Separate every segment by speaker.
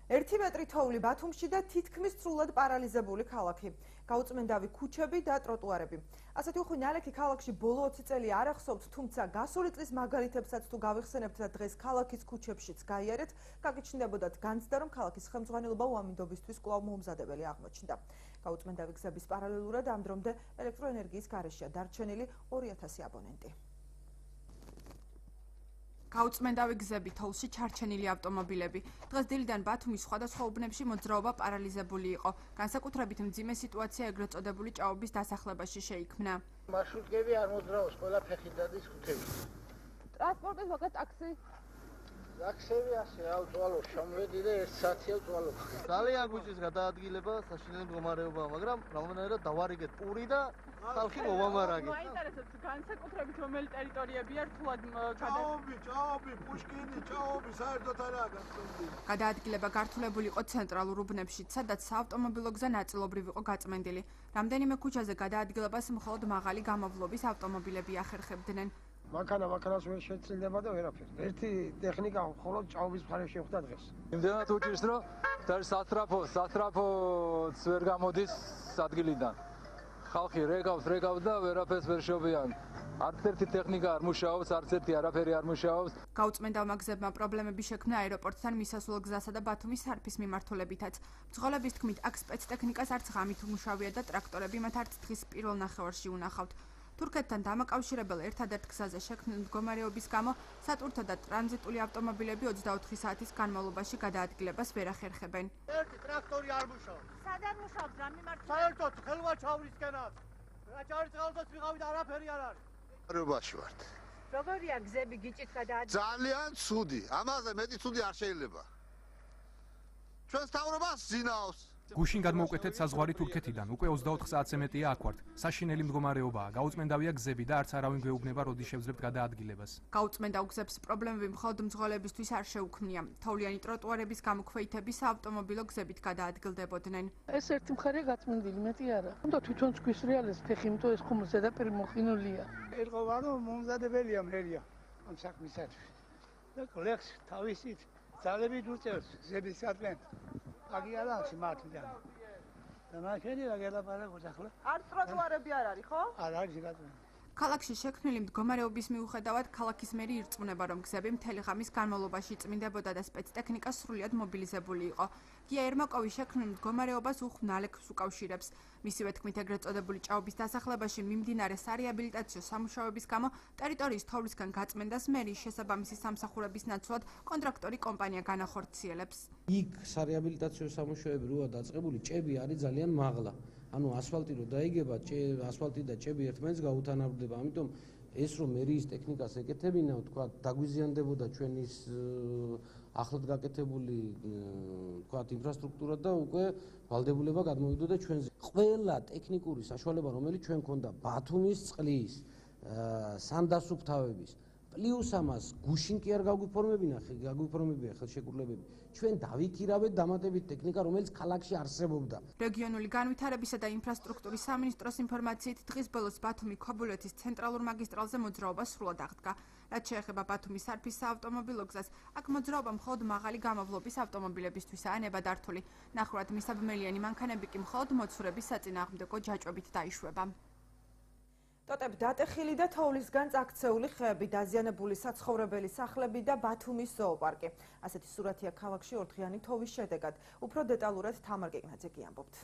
Speaker 1: 1 მეტრი თოვლი ბათუმში და თითქმის სრულად პარალიზებული ქალაქი. გაუწმენდავი ქუჩები და ტროტუარები. ასეთი უხვი ნალექი ქალაქში ბოლო 20 წელი არ ახსოვთ, თუმცა გასული წლის მაგალითებსაც თუ გავიხსენებთ და დღეს ქალაქის ქუჩებშიც გაიარეთ, გაგიჩნდებოდათ განცდა, რომ ქალაქის ხელმძღვანელობა უამინდობისთვის კვლავ მოუმზადებელი აღმოჩნდა. გაუწმენდავი გზების პარალელურად ამ დრომდე ელექტროენერგიის გარეშეა დარჩენილი 2000 აბონენტი.
Speaker 2: გაუწმენდავი გზები, თოვლში ჩარჩენილი ავტომობილები. დღეს დილიდან ბათუმის სხვადასხვა უბნებში მოძრაობა პარალიზებული იყო. განსაკუთრებით მძიმე სიტუაცია ეგრეთ წოდებული ჭაობის დასახლებაში შეიქმნა.
Speaker 3: მარშრუტკები არ მოძრაობს, ყველა ფეხით დადის ქუთები.
Speaker 2: ტრანსპორტის ვაგა ტაქსი.
Speaker 3: ტაქსები ასე, ავწვალო, შამვედი და 1 საათია ვწვალო.
Speaker 4: ძალიან გვიჭირს გადაადგილება საშინელი მდგომარეობა, მაგრამ რომელნაირად დავარიგეთ პური და ხალხი მოვამარაგეთ.
Speaker 2: მაინტერესებს განსაკუთრებით რომელი ტერიტორიებია რთულად
Speaker 5: ჭაობი, პუშკინი, ჭაობი, საერთოდ არაა გაწმენდილი.
Speaker 2: გადაადგილება გართულებული იყო ცენტრალურ უბნებში, სადაც საავტომობილო გზა ნაწილობრივ იყო გაწმენდილი. რამდენიმე ქუჩაზე გადაადგილებას მხოლოდ მაღალი გამოვლობის ავტომობილები ახერხებდნენ.
Speaker 6: მანქანას ვერ შეცილდება და ვერაფერი. ერთი ტექნიკა მხოლოდ ჭაობის მხარეში ხვდა დღეს.
Speaker 7: იმდენად უჭირს, რომ სასტრაფოც ვერ გამოდის ადგილიდან. ხალხი რეგავს და ვერაფერს ვერ შობიან. არც ერთი ტექნიკა არ მუშაობს, არც ერთი არაფერი არ მუშაობს.
Speaker 2: გაუწმენდავმა გზებმა პრობლემები შექმნა აეროპორტთან მისასვლელ გზასა და ბათუმის სარფის მიმართულებითაც. მძღოლების თქმით, აქ სპეცტექნიკას არც ღამით უმუშავია და ტრაქტორები მათ არც დღის პირველ ნახევარში უნახავთ. თურქეთთან დამაკავშირებელ ერთადერთ გზაზე შექმნილ მდგომარეობის გამო სატვირთო და ტრანზიტული ავტომობილები 24 საათის განმავლობაში გადაადგილებას ვერ ახერხებენ.
Speaker 6: ერთი ტრაქტორი არ მუშაობს.
Speaker 8: სად არ მუშაობს რა მიმართულებით?
Speaker 6: საერთოდ ხელვა ჩავრისკენად. რა ჩარიცხავდაც ვიღავით არაფერი არ არის.
Speaker 5: რობაში ვართ.
Speaker 8: როგორია გზები გიჭირთ გადაადგილება?
Speaker 5: ძალიან ცუდი. ამაზე მეტი ცუდი არ შეიძლება. ჩვენს თავრობას ზინაავს.
Speaker 9: გუშინ გადმოვკვეთეთ საზღვარი თურქეთიდან. უკვე 24 საათზე მეტია აქ ვართ. საშინელი მდგომარეობაა. გაუწმენდავია გზები და არც არავინ გვეუბნება, როდი შევძლებთ გადაადგილებას.
Speaker 2: გაუწმენდავ გზებს პრობლემები მხოლოდ მძღოლებისთვის არ შეუქმნია. თოვლიანი ტროტუარების გამოქვეითები საავტომობილო გზებით გადაადგილდებოდნენ.
Speaker 10: ეს ერთი მხარეა გაწმენდილი, მეტი არა. უნდა თვითონ თქვის რეალეს ფეხი, იმიტომ ეს ხომ ზედაპირი მოხინულია.
Speaker 6: ერთხელ ვარო მომზადებელია მერია ამ საქმისათვის. და კოლექს თავისით ძალებით უწევს გზების საწმენდ. აგი არ აქვს მართლიდან. და მაშინ რა გელაპარაკოთ ახლა?
Speaker 1: არ ტროტუარები არ არის, ხო?
Speaker 6: არ არის გაწმენდილი.
Speaker 2: ქალაქში შექმნილი მდგომარეობის მიუხედავად ქალაქის მერი ირწმუნება, რომ გზები მთელი ღამის განმავლობაში წმინდებოდა და სპეცტექნიკა სრულიად მობილიზებული იყო. გია ერმაკოვი შექმნილ მდგომარეობას უხვ ნალექს უკავშირებს. მისივე თქმით, ეგრეთ წოდებული ჭაობის დასახლებაში მიმდინარე სარეაბილიტაციო სამუშაოების გამო ტერიტორიის თოვლისგან გაწმენდას მერიის შესაბამისი სამსახურების ნაცვლად კონტრაქტორი კომპანია განახორციელებს.
Speaker 11: იქ სარეაბილიტაციო სამუშაოები როა დაწყებული, ჭები არის ძალიან მაღლა. ანუ ასფალტი რო დაიგება, ასფალტი და ჭები ერთმანეთს გაუთანაბრდება. ამიტომ ეს რომ მერიის ტექნიკას ეკეთებინა, თქვა, დაგვიზიანდებოდა ჩვენი ახლად გაკეთებული, თქვა, ინფრასტრუქტურა და უკვე ვალდებულება გადმოვიდოდა ჩვენზე. ყველა ტექნიკური საშუალება, რომელიც ჩვენ ქონდა ბათუმის წყლის, სანდასუფთავების პლუს ამას გუშინ კი არ გაგვიფორმებია ხელშეკრულებები. ჩვენ დავიქირავეთ დამატებით ტექნიკა, რომელიც ქალაქში არსებობდა.
Speaker 2: რეგიონული განვითარებისა და ინფრასტრუქტურის სამინისტროს ინფორმაციით, დღის ბოლოს ბათუმი ქობულეთის ცენტრალურ მაგისტრალზე მოძრაობა სრულად აღდგა. რაც შეეხება ბათუმის სარფის საავტომობილო გზას, აქ მოძრაობა მხოლოდ მაღალი გამოვლობის ავტომობილებისთვისაა ნებადართული. ნახევრად მისაბმელიანი მანქანები კი მხოლოდ მოცურების საწინააღმდეგო ჯაჭვებით დაიშვება.
Speaker 1: ტოტებ დატეხილი და თოვლისგან წაქცეული ხეები, დაზიანებული საცხოვრებელი სახლები და ბათუმის ზოოპარკი. ასეთი სურათია ქალაქში ორდღიანი თოვის შედეგად. უფრო დეტალურად თამარ გეგნაძე კი ამბობთ.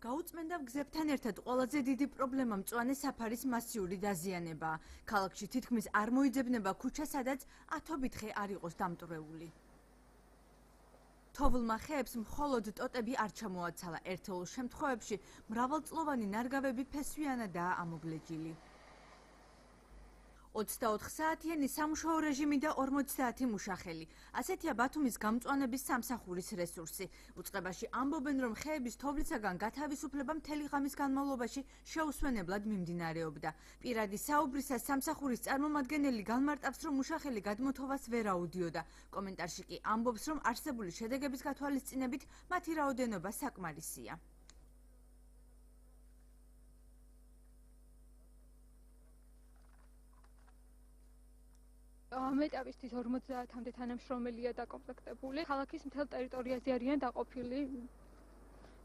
Speaker 8: გაუწმენდავ გზებთან ერთად ყველაზე დიდი პრობლემა მწვანე საფარის მასიური დაზიანებაა. ქალაქში თითქმის არ მოიძებნება ქუჩა, სადაც ათობით ხე არ იყოს დამტვრეული. თოვლმა ხეებს მხოლოდ ტოტები არ ჩამოაცალა. ერთეულ შემთხვევებში მრავალწლოვანი ნარგავები ფესვიანადაა ამოგლეჯილი. 24 საათიანი სამუშაო რეჟიმი და 40 საათი მუშახელი. ასეთია ბათუმის გამწვანების სამსახურის რესურსი. უწყებაში ამბობენ, რომ ხეების თოვლისაგან გათავისუფლება მთელი ღამის განმავლობაში შეუსვენებლად მიმდინარეობდა. პირადი საუბრისას სამსახურის წარმომადგენელი განმარტავს, რომ მუშახელი გადმოთოვას ვერ აუდიოდა. კომენტარში კი ამბობს, რომ არსებული შედეგების გათვალისწინებით მათი რაოდენობა საკმარისია.
Speaker 12: ამ ეტაპისთვის 50-მდე თანამშრომელია დაკომპლექტებული. ქალაქის მთელ ტერიტორიაზე არიან დაყოფილი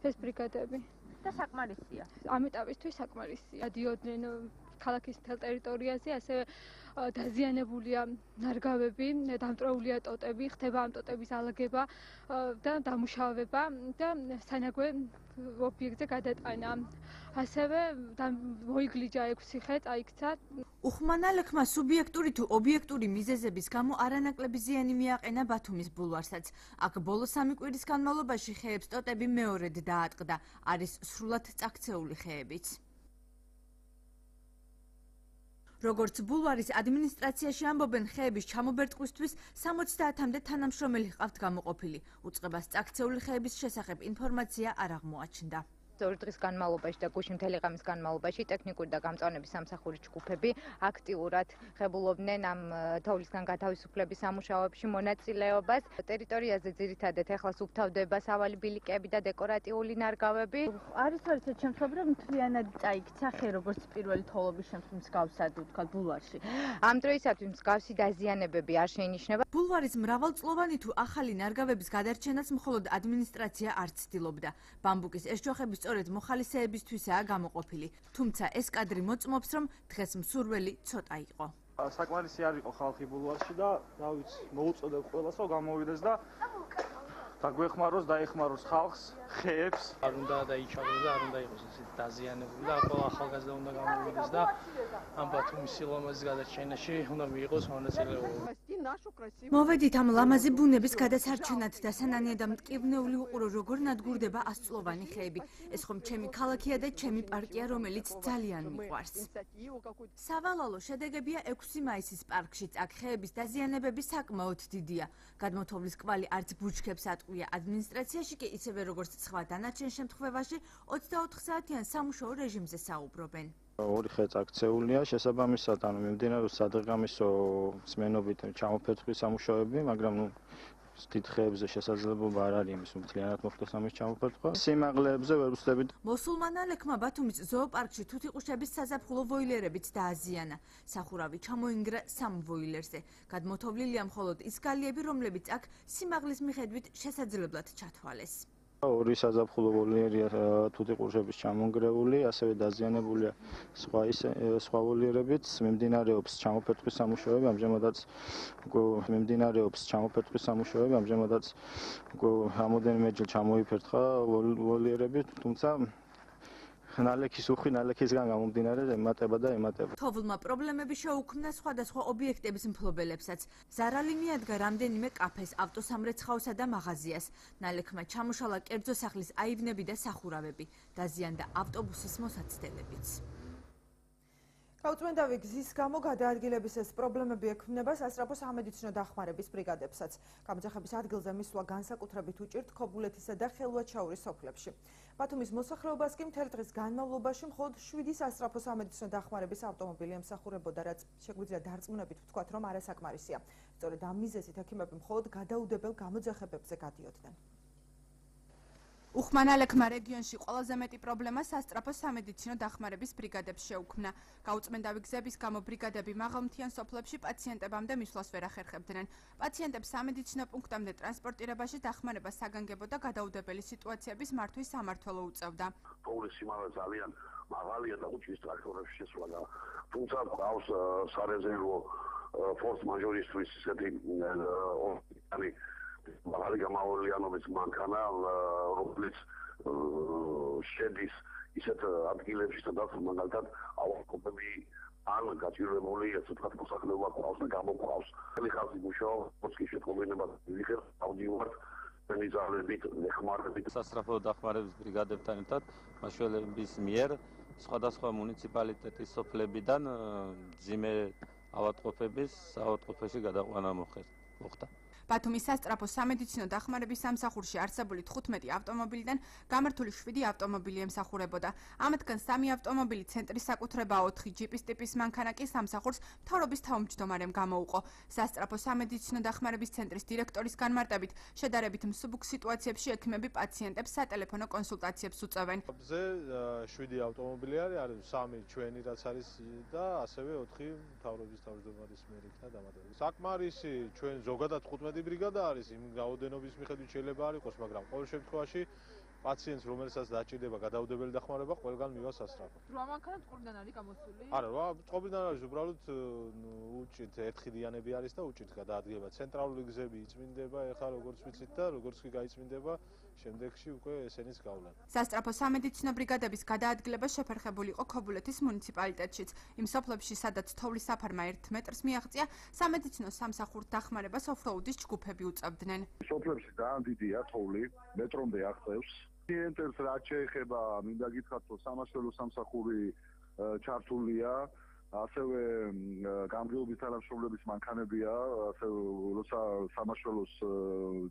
Speaker 12: ეს ბრიგადები.
Speaker 13: და საკმარისია.
Speaker 12: ამ ეტაპისთვის საკმარისია. დიოდნენ ქალაქის მთელ ტერიტორიაზე, ასევე დაზიანებულია ნარგავები, დამტრეულია ტოტები, ხდება ამ ტოტების ალაგება და დამუშავება და სანაგვე ობიექტზე გადატანა. ასევე მოიგლიჯა 6 ხე, წაიქცა.
Speaker 8: უხმანალექმა სუბიექტური თუ ობიექტური მიზეზების გამო არანაკლები ზიანი მიაყენა ბათუმის ბულვარსაც. აქ ბოლო 3 კვირის განმავლობაში ხეებს ტოტები მეორედ დაატყდა. არის სრულად წაქცეული ხეებიც. როგორც ბულვარის ადმინისტრაციაში ამბობენ, ხეების ჩამობერტყვისთვის 70-მდე თანამშრომელი ჰყავთ გამოყოფილი. უწყებას წაქცეული ხეების შესახებ ინფორმაცია არ აღმოაჩნდა.
Speaker 13: 2 დღის განმავლობაში და გუშინ მთელი ღამის განმავლობაში ტექნიკური და გამწვანების სამსახურის ჯგუფები აქტიურად ხებულობდნენ ამ თოვლისგან გათავისუფლების სამუშაოებში მონაწილეობას. ტერიტორიაზე ძირითადად ეხლა სუფთავდება სავალი ბილიკები და დეკორატიული ნარგავები.
Speaker 14: არის ისეთ შემთხვევები, რომ მთლიანად წაიქცა ხე, როგორც პირველი თოვლობის შემთხვევაში მსგავსად ვთქვათ ბულვარში.
Speaker 13: ამ დროისათვის მსგავსი დაზიანებები არ შეინიშნება.
Speaker 8: ბულვარის მრავალწლოვანი თუ ახალი ნარგავების გადარჩენას მხოლოდ ადმინისტრაცია არ ცდილობდა. ბამბუკის ესჯოხების სწორედ მოხალისეებისთვისაა გამოყოფილი. თუმცა ეს კადრი მოწმობს, რომ დღეს მსურველი ცოტა იყო.
Speaker 15: საკმარისი არ იყო ხალხი ბულვარში და რა ვიცი, მოუწოდებ ყველას, რომ გამოვიდეს და დაგვეხმაროს, დაეხმაროს ხალხს, ხეებს.
Speaker 16: არ უნდა დაიჩავდეს და არ უნდა იყოს ესეთი დაზიანებული და ყველა ახალგაზრდა უნდა გამოვიდეს და ამ ბათუმის სილამაზის გადაჭრაში უნდა მიიღოს მონაწილეობა.
Speaker 8: მოვედით ამ ლამაზი ბუნების გადასარჩენად და სანანიად მტკივნეული უყურო, როგორ ნადგურდება 100-წლოვანი ხეები. ეს ხომ ჩემი ქალაქია და ჩემი პარკია, რომელიც ძალიან მიყვარს. სავალალო შედეგებია 6 მაისის პარკშიც. აქ ხეების დაზიანებები საკმაოდ დიდია. გადმოთოვლის კვალი არც ბუჩქებს ატყვია. ადმინისტრაციაში კი ისევე როგორც სხვა დანარჩენ შემთხვევაში 24 საათიან სამუშაო რეჟიმზე საუბრობენ.
Speaker 17: 2 ხე წაქცეულია, შესაბამისად, ანუ მიმდინარეობს სადღამისო სმენობით ჩამოფერცხვის სამუშაოები, მაგრამ დიდ ხეებზე შესაძლებლობა არ არის იმის, რომ მთლიანად მოხდეს ამის ჩამოფერცხვა. სიმაღლეებზე ვერ ვცდებით.
Speaker 8: მოსულმანალექმა ბათუმის ზოოპარკში თუთიყუშების საზაფხულო ვოილერებით დააზიანა. სახურავი ჩამოინგრა 3 ვოილერზე. გადმოთოვლილია მხოლოდ ის გალიები, რომლებიც აქ სიმაღლის მიხედვით შესაძლებლად ჩათვალეს.
Speaker 17: 2 საზაფხულო ვოლიერია თუთიყუშების ჩამონგრეული, ასევე დაზიანებულია სხვა ვოლიერებიც. მიმდინარეობს ჩამოფერცხვის სამუშაოები, ამჟამადაც რამოდენიმეჯერ ჩამოიფერცხა ვოლიერები, თუმცა ნალექის უხვი ნალექისგან გამომდინარე ემატება და ემატება.
Speaker 8: თოვლმა პრობლემები შეუქმნა სხვადასხვა ობიექტების მფლობელებსაც. ზარალი მიადგა რამდენიმე კაფეს, ავტოსამრეცხაოსა და მაღაზიას. ნალექმა ჩამოშალა კერძო სახლის აივნები და სახურავები. დაზიანდა ავტობუსის მოსაცდელებიც.
Speaker 1: გაუწმენდავი გზის გამო გადაადგილების ეს პრობლემები ექმნება სასწრაფო სამედიცინო დახმარების ბრიგადებსაც. გამოძახების ადგილზე მისვლა განსაკუთრებით უჭირთ ქობულეთისა და ხელვაჩაურის სოფლებში. ბათუმის მოსახლეობას კი მთელი დღის განმავლობაში მხოლოდ 7 სასწრაფო სამედიცინო დახმარების ავტომობილი ემსახურებოდა, რაც შეგვიძლია დარწმუნებით ვთქვათ, რომ არასაკმარისია. სწორედ ამ მიზეზით ექიმები მხოლოდ გადაუდებელ გამოძახებებზე გადიოდნენ.
Speaker 2: უხმანალექმა რეგიონში ყველაზე მეტი პრობლემა სასწრაფო სამედიცინო დახმარების ბრიგადებს შეუქმნა. გაუწმენდავი გზების გამო ბრიგადები მაღალმთიან სოფლებში პაციენტებამდე მისვლას ვერ ახერხებდნენ. პაციენტებს სამედიცინო პუნქტამდე ტრანსპორტირებაში დახმარება საგანგებო და გადაუდებელი სიტუაციების მართვის სამმართველო უწევდა.
Speaker 18: თოვლის სიმაღლე ძალიან მაღალია და უჭირს ტრაქტორებში შესვლა და თუმცა ყავს სარეზერვო ფორს მაჟორისთვის ისეთი მაღალი გამავლიანობის მანქანა, რომელიც შედის ისეთ ადგილებში, სადაც მაგალითად ავტომობილები ან გაჭირვებული, ასე ვთქვათ, მოსახლეობა ყავს და გამოყავს. ხელი ხალხი მუშაობს, კი შეტყობინება ვიღებ, ავდივართ მენიძალებით, ეხმარებით.
Speaker 19: სასწრაფო დახმარების ბრიგადებთან ერთად მაშველების მიერ სხვადასხვა მუნიციპალიტეტის სოფლებიდან მძიმე ავადმყოფების საავადმყოფოში გადაყვანა მოხდა.
Speaker 2: ბათუმის სასტრაფო სამედიცინო დახმარების სამსახურში არსებული 15 ავტომობილიდან გამართული 7 ავტომობილი ემსახურებოდა. ამათგან 3 ავტომობილი ცენტრის საკუთრებაა, 4 ჯიპის ტიპის მანქანა კი სამსახურს მთავრობის თავმჯდომარემ გამოუყო. სასტრაფო სამედიცინო დახმარების ცენტრის დირექტორის განმარტებით, შედარებით მსუბუქ სიტუაციებში ექიმები პაციენტებს სატელეფონო კონსულტაციებს უწევენ.
Speaker 20: 7 ავტომობილი არის 3 ჩვენი რაც არის და ასევე 4 მთავრობის თავმჯდომარის მიერ იქნა დამატებული. საკმარისი ჩვენ ზოგადად 15 ბრიგადა არის, იმ რაოდენობის მიხედვით შეიძლება არ იყოს, მაგრამ ყოველ შემთხვევაში პაციენტს, რომელსაც დაჭირდება გადაუდებელი დახმარება, ყველგან მივა სასწრაფო.
Speaker 21: რა მანქანა წყობიდან არის გამოსული?
Speaker 20: არა, წყობიდან არის, უბრალოდ უჭით ერთხიდიანები არის და უჭით გადაადგება. ცენტრალური გზები იწმინდება, ეხლა როგორც ვიცით და როგორც კი გაიწმინდება, შემდეგში უკვე ესენიც გავლენ.
Speaker 2: სასტრაფო სამედიცინო ბრიგადების გადაადგილება შეფერხებული იყო ქობულეთის მუნიციპალიტეტშიც. იმ სოფლებში, სადაც თოვლის საფარმა 1 მეტრს მიაღწია, სამედიცინო სამსახურს დახმარებას ოფროუდის ჯგუფები უწევდნენ.
Speaker 18: სოფლებში ძალიან დიდია თოვლი, მეტრომდე აღწევს. klientებს რაც შეეხება, მინდა გითხრათ, რომ სამაშველო სამსახური ჩართულია, ასევე გამგეობის თანამშრომლების მანქანებია, ასევე როცა სამაშველოს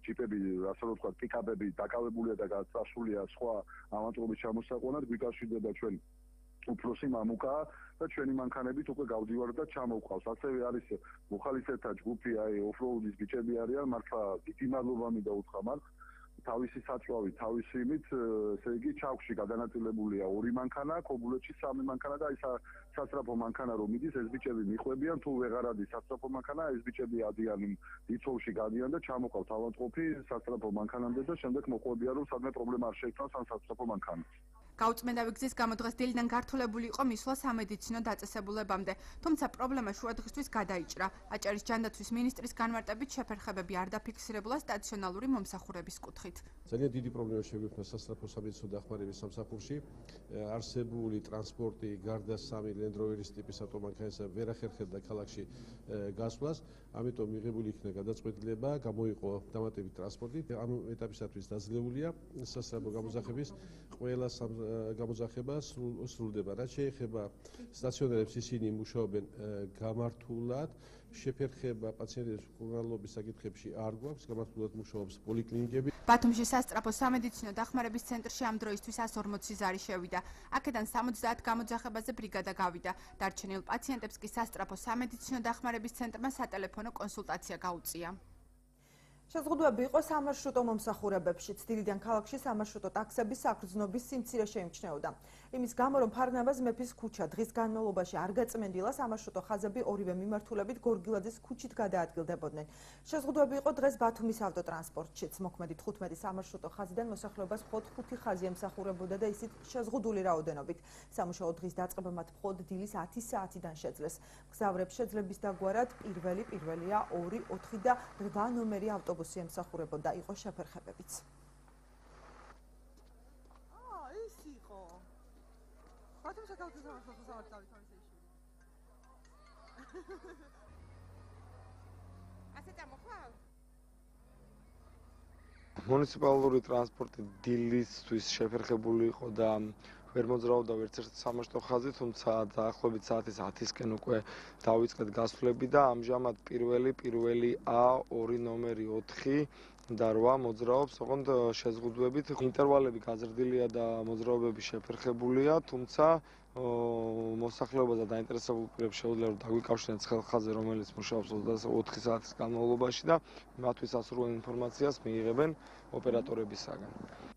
Speaker 18: ჯიპები, ასე რომ ვთქვათ, პიკაპები დაკავებულია და გაწასულია სხვა ავანტურობის ჩამოსაყვანად, გვიკავშირდება ჩვენ უფროსი მამუკა და ჩვენი მანქანებით უკვე გავდივართ და ჩამოვყავს. ასევე არის მოხალისეთა ჯგუფი, აი ოფროუდის ბიჭები არიან, მართლა დიდი მადლობა მინდა უთხრა მათ. თავისი საწვავი, თავისი იმით, ესე იგი, ჩაქვში გადანაწილებულია 2 მანქანა, ქობულეთში 3 მანქანა და აი სასტრაფო მანქანა რომ მიდის, ეს ბიჭები მიყვებიან, თუ ვეღარ ადის სასტრაფო მანქანა, ეს ბიჭები ადიან დიცოლში გადიან და ჩამოყავთ ავადმყოფი სასტრაფო მანქანამდე და შემდეგ მოყვებიან, რომ სადმე პრობლემა არ შეიქმნას ამ სასტრაფო მანქანას.
Speaker 2: გაუწმენდავი გზის გამო დღეს დილიდან გართულებული იყო მისვლა სამედიცინო დაწესებულებამდე, თუმცა პრობლემა შუადღისთვის გადაიჭრა. აჭარის ჯანდაცვის მინისტრის განმარტებით შეფერხებები არ დაფიქსირებულა სტაციონალური მომსახურების კუთხით.
Speaker 22: ძალიან დიდი პრობლემა შეგვიქმნა სასტრაფო სამედიცინო დახმარების სამსახურში. არსებული ტრანსპორტი გარდა 3 Land Rover-ის ტიპის ავტომანქანისა ვერ ახერხებდა ქალაქში გასვლას, ამიტომ მიღებული იქნა გადაწყვეტილება, გამოიყო დამატებით ტრანსპორტი. ამ ეტაპისათვის დაძლეულია სასტრაფო გამოძახების ყველა გამოძახება სრულდება. რაც შეეხება სტაციონარებს, ისინი მუშაობენ გამართულად, შეფერხება პაციენტების მკურნალობის საკითხებში არ გვაქვს, გამართულად მუშაობს პოლიკლინიკები.
Speaker 2: ბათუმში სასტრაფო სამედიცინო დახმარების ცენტრში ამ დროისთვის 140 ზარი შევიდა. აქედან 70 გამოძახებაზე ბრიგადა გავიდა. დარჩენილ პაციენტებს კი სასტრაფო სამედიცინო დახმარების ცენტრმა სატელეფონო კონსულტაცია გაუწია.
Speaker 1: შეზღუდვები იყო სამარშრუტო მომსახურებებშიც. დილიდან ქალაქში სამარშრუტო ტაქსების საგრძნობის სიმცირე შეიმჩნეოდა. იმის გამო, რომ ფარნავაზ მეფის ქუჩა დღის განმავლობაში არ გაწმენდილა, სამარშრუტო ხაზები ორივე მიმართულებით გორგილაძის ქუჩით გადაადგილდებოდნენ. შეზღუდვები იყო დღეს ბათუმის ავტოტრანსპორტშიც. მოქმედი 15 სამარშრუტო ხაზიდან მოსახლეობას მხოლოდ 5 ხაზი ემსახურებოდა და ისიც შეზღუდული რაოდენობით. სამუშაო დღის დაწყება მათ მხოლოდ დილის 10 საათიდან შეძლეს. მგზავრებს შეძლების დაგვარად პირველია 2, 4 და 8 ნომერი ავტობუსი ემსახურებოდა, იყო შეფერხებებიც.
Speaker 21: ის იყო. ბათუმის საკავთო სამართალი ასე წამოხვალ?
Speaker 23: მუნიციპალური ტრანსპორტი დილისთვის შეფერხებული იყო და ვერ მოძრაობდა ვერცერთი სამარშრუტო ხაზი, თუმცა დაახლოებით საათის 10-ისკენ უკვე დავიწყეთ გასვლები და ამჟამად პირველი A2 ნომერი 4 და 8 მოძრაობს, ოღონდ შეზღუდვებით ინტერვალები გაზრდილია და მოძრაობები შეფერხებულია, თუმცა მოსახლეობა და დაინტერესებულ პირებს შეუძლია რომ დაგვიკავშირდნენ ცხელხაზზე, რომელიც მუშაობს 24 საათის განმავლობაში და მათთვის ასურველ ინფორმაციას მიიღებენ ოპერატორებისაგან.